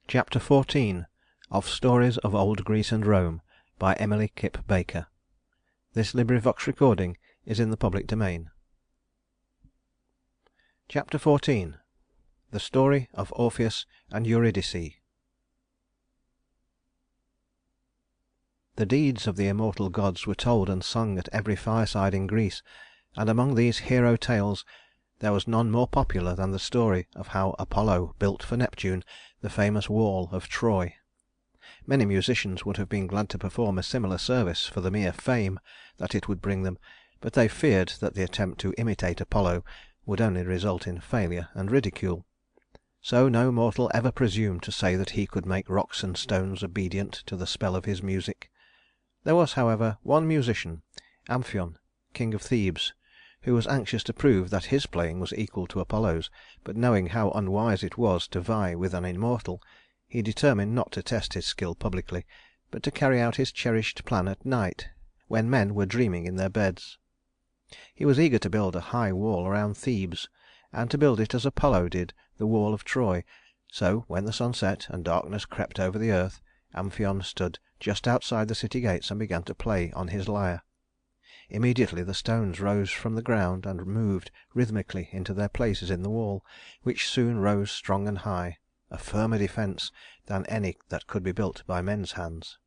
Chapter 14 of Stories of Old Greece and Rome by Emilie Kipp Baker. This recording is in the public domain. Chapter 14 The Story of Orpheus and Eurydice. The deeds of the immortal gods were told and sung at every fireside in Greece, and among these hero tales there was none more popular than the story of how Apollo built for Neptune the famous wall of Troy. Many musicians would have been glad to perform a similar service for the mere fame that it would bring them, but they feared that the attempt to imitate Apollo would only result in failure and ridicule. So no mortal ever presumed to say that he could make rocks and stones obedient to the spell of his music. There was, however, one musician, Amphion, king of Thebes, who was anxious to prove that his playing was equal to Apollo's, but knowing how unwise it was to vie with an immortal, he determined not to test his skill publicly, but to carry out his cherished plan at night, when men were dreaming in their beds. He was eager to build a high wall around Thebes, and to build it as Apollo did the wall of Troy. So when the sun set and darkness crept over the earth, Amphion stood just outside the city gates and began to play on his lyre. Immediately the stones rose from the ground and moved rhythmically into their places in the wall, which soon rose strong and high, a firmer defense than any that could be built by men's hands.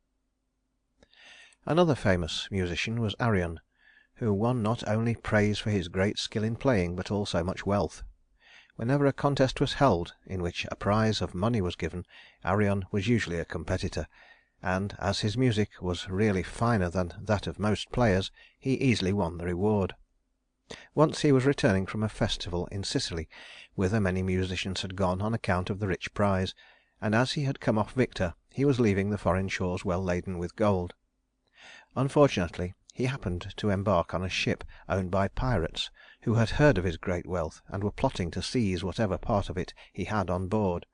Another famous musician was Aryan, who won not only praise for his great skill in playing, but also much wealth. Whenever a contest was held in which a prize of money was given, Aryan was usually a competitor, and as his music was really finer than that of most players, he easily won the reward. Once he was returning from a festival in Sicily, whither many musicians had gone on account of the rich prize, and as he had come off victor, he was leaving the foreign shores well laden with gold. Unfortunately, he happened to embark on a ship owned by pirates, who had heard of his great wealth and were plotting to seize whatever part of it he had on board.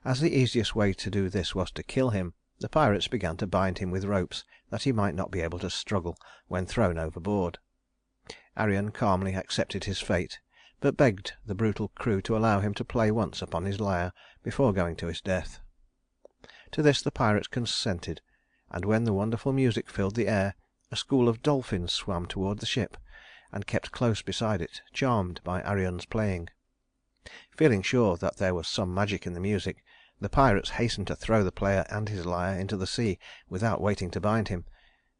As the easiest way to do this was to kill him, the pirates began to bind him with ropes that he might not be able to struggle when thrown overboard. Aryan calmly accepted his fate, but begged the brutal crew to allow him to play once upon his lyre before going to his death. To this the pirates consented, and when the wonderful music filled the air, a school of dolphins swam toward the ship and kept close beside it, charmed by Aryan's playing. Feeling sure that there was some magic in the music, the pirates hastened to throw the player and his lyre into the sea without waiting to bind him,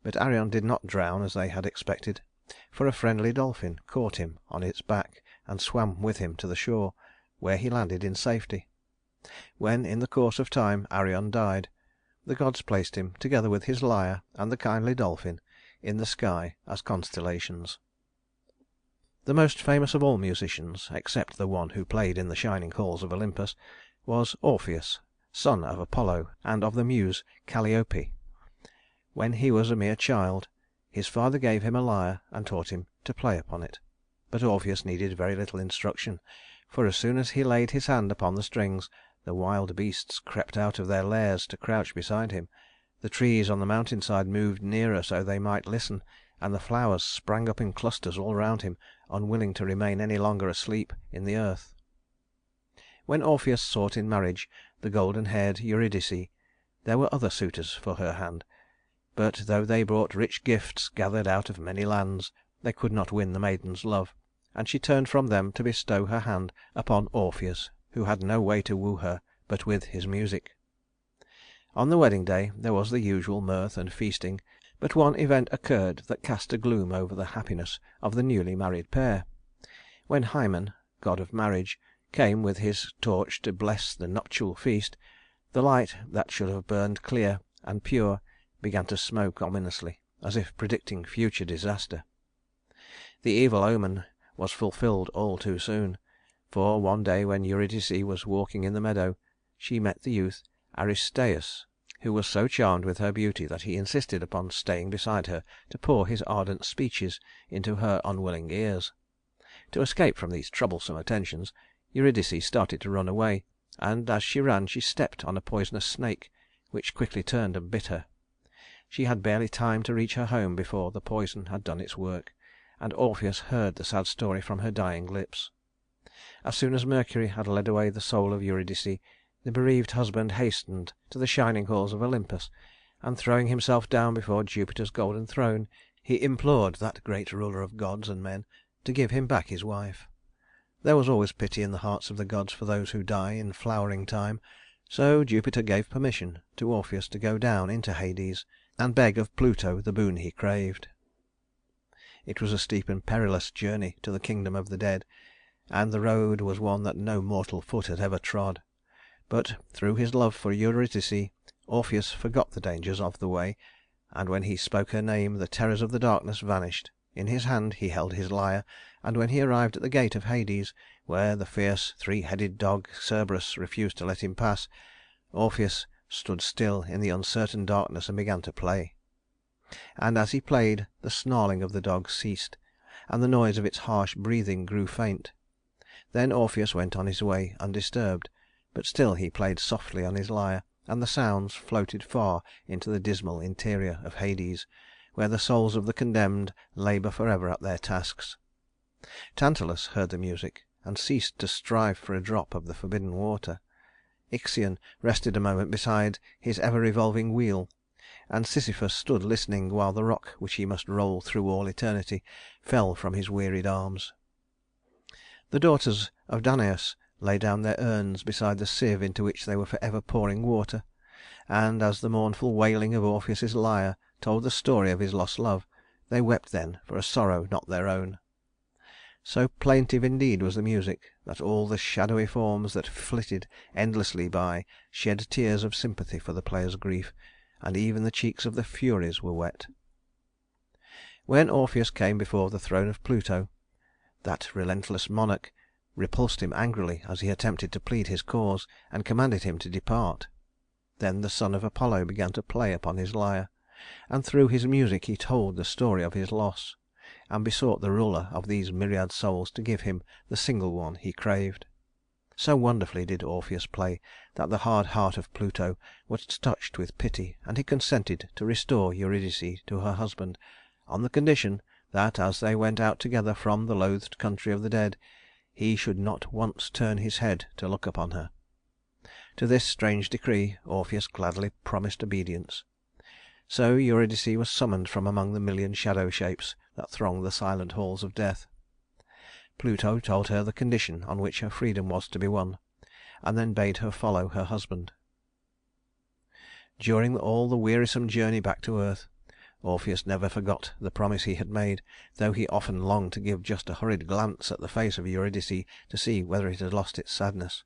but Aryan did not drown as they had expected, for a friendly dolphin caught him on its back and swam with him to the shore, where he landed in safety. When in the course of time Aryan died, the gods placed him, together with his lyre and the kindly dolphin, in the sky as constellations. The most famous of all musicians, except the one who played in the shining halls of Olympus, was Orpheus, son of Apollo and of the muse Calliope. When he was a mere child, his father gave him a lyre and taught him to play upon it. But Orpheus needed very little instruction, for as soon as he laid his hand upon the strings, the wild beasts crept out of their lairs to crouch beside him, the trees on the mountainside moved nearer so they might listen, and the flowers sprang up in clusters all round him, unwilling to remain any longer asleep in the earth. When Orpheus sought in marriage the golden-haired Eurydice, there were other suitors for her hand, but though they brought rich gifts gathered out of many lands, they could not win the maiden's love, and she turned from them to bestow her hand upon Orpheus, who had no way to woo her but with his music. On the wedding day there was the usual mirth and feasting, but one event occurred that cast a gloom over the happiness of the newly married pair. When Hymen, god of marriage, came with his torch to bless the nuptial feast, the light that should have burned clear and pure began to smoke ominously, as if predicting future disaster. The evil omen was fulfilled all too soon, for one day when Eurydice was walking in the meadow, she met the youth Aristaeus, who was so charmed with her beauty that he insisted upon staying beside her to pour his ardent speeches into her unwilling ears. To escape from these troublesome attentions, Eurydice started to run away, and as she ran she stepped on a poisonous snake, which quickly turned and bit her. She had barely time to reach her home before the poison had done its work, and Orpheus heard the sad story from her dying lips. As soon as Mercury had led away the soul of Eurydice, the bereaved husband hastened to the shining halls of Olympus, and throwing himself down before Jupiter's golden throne, he implored that great ruler of gods and men to give him back his wife. There was always pity in the hearts of the gods for those who die in flowering time, so Jupiter gave permission to Orpheus to go down into Hades and beg of Pluto the boon he craved. It was a steep and perilous journey to the kingdom of the dead, and the road was one that no mortal foot had ever trod. But through his love for Eurydice, Orpheus forgot the dangers of the way, and when he spoke her name the terrors of the darkness vanished. In his hand he held his lyre, and when he arrived at the gate of Hades, where the fierce three-headed dog Cerberus refused to let him pass, Orpheus stood still in the uncertain darkness and began to play. And as he played, the snarling of the dog ceased, and the noise of its harsh breathing grew faint. Then Orpheus went on his way undisturbed, but still he played softly on his lyre, and the sounds floated far into the dismal interior of Hades, where the souls of the condemned labor forever at their tasks. Tantalus heard the music and ceased to strive for a drop of the forbidden water. Ixion rested a moment beside his ever-revolving wheel, and Sisyphus stood listening while the rock which he must roll through all eternity fell from his wearied arms. The daughters of Danaus lay down their urns beside the sieve into which they were forever pouring water, and as the mournful wailing of Orpheus's lyre told the story of his lost love, they wept then for a sorrow not their own. So plaintive indeed was the music that all the shadowy forms that flitted endlessly by shed tears of sympathy for the player's grief, and even the cheeks of the Furies were wet. When Orpheus came before the throne of Pluto, that relentless monarch repulsed him angrily as he attempted to plead his cause, and commanded him to depart. Then the son of Apollo began to play upon his lyre, and through his music he told the story of his loss, and besought the ruler of these myriad souls to give him the single one he craved. So wonderfully did Orpheus play that the hard heart of Pluto was touched with pity, and he consented to restore Eurydice to her husband, on the condition that as they went out together from the loathed country of the dead, he should not once turn his head to look upon her. To this strange decree Orpheus gladly promised obedience. So Eurydice was summoned from among the million shadow shapes that thronged the silent halls of death. Pluto told her the condition on which her freedom was to be won, and then bade her follow her husband. During all the wearisome journey back to earth, Orpheus never forgot the promise he had made, though he often longed to give just a hurried glance at the face of Eurydice to see whether it had lost its sadness.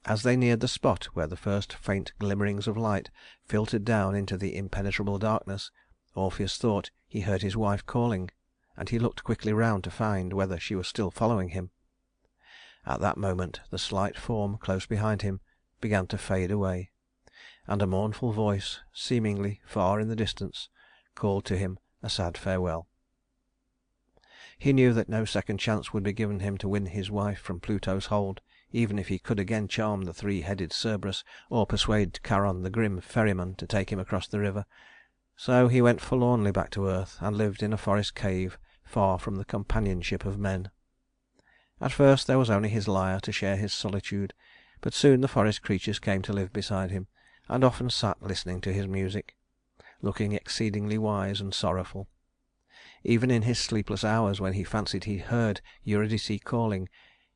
As they neared the spot where the first faint glimmerings of light filtered down into the impenetrable darkness, Orpheus thought he heard his wife calling, and he looked quickly round to find whether she was still following him. At that moment the slight form close behind him began to fade away, and a mournful voice, seemingly far in the distance, called to him a sad farewell. He knew that no second chance would be given him to win his wife from Pluto's hold, even if he could again charm the three-headed Cerberus, or persuade Charon the grim ferryman to take him across the river. So he went forlornly back to earth, and lived in a forest cave far from the companionship of men. At first there was only his lyre to share his solitude, but soon the forest creatures came to live beside him, and often sat listening to his music, looking exceedingly wise and sorrowful. Even in his sleepless hours, when he fancied he heard Eurydice calling,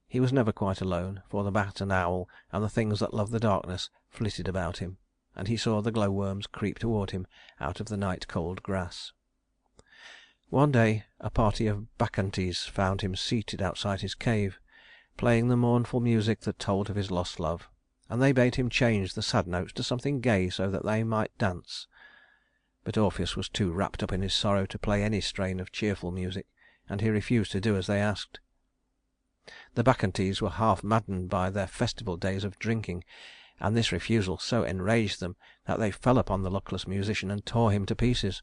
he was never quite alone, for the bat and owl and the things that love the darkness flitted about him, and he saw the glowworms creep toward him out of the night-cold grass. One day a party of Bacchantes found him seated outside his cave, playing the mournful music that told of his lost love, and they bade him change the sad notes to something gay so that they might dance. But Orpheus was too wrapped up in his sorrow to play any strain of cheerful music, and he refused to do as they asked. The Bacchantes were half maddened by their festival days of drinking, and this refusal so enraged them that they fell upon the luckless musician and tore him to pieces.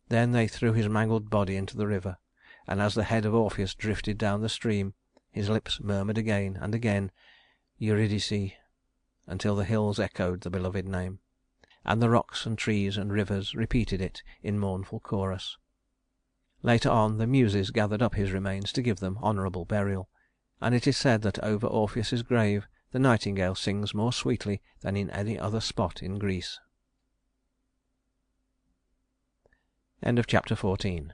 Then they threw his mangled body into the river, and as the head of Orpheus drifted down the stream, his lips murmured again and again Eurydice, until the hills echoed the beloved name, and the rocks and trees and rivers repeated it in mournful chorus. Later on the Muses gathered up his remains to give them honorable burial, and it is said that over Orpheus's grave the nightingale sings more sweetly than in any other spot in Greece. Chapter 15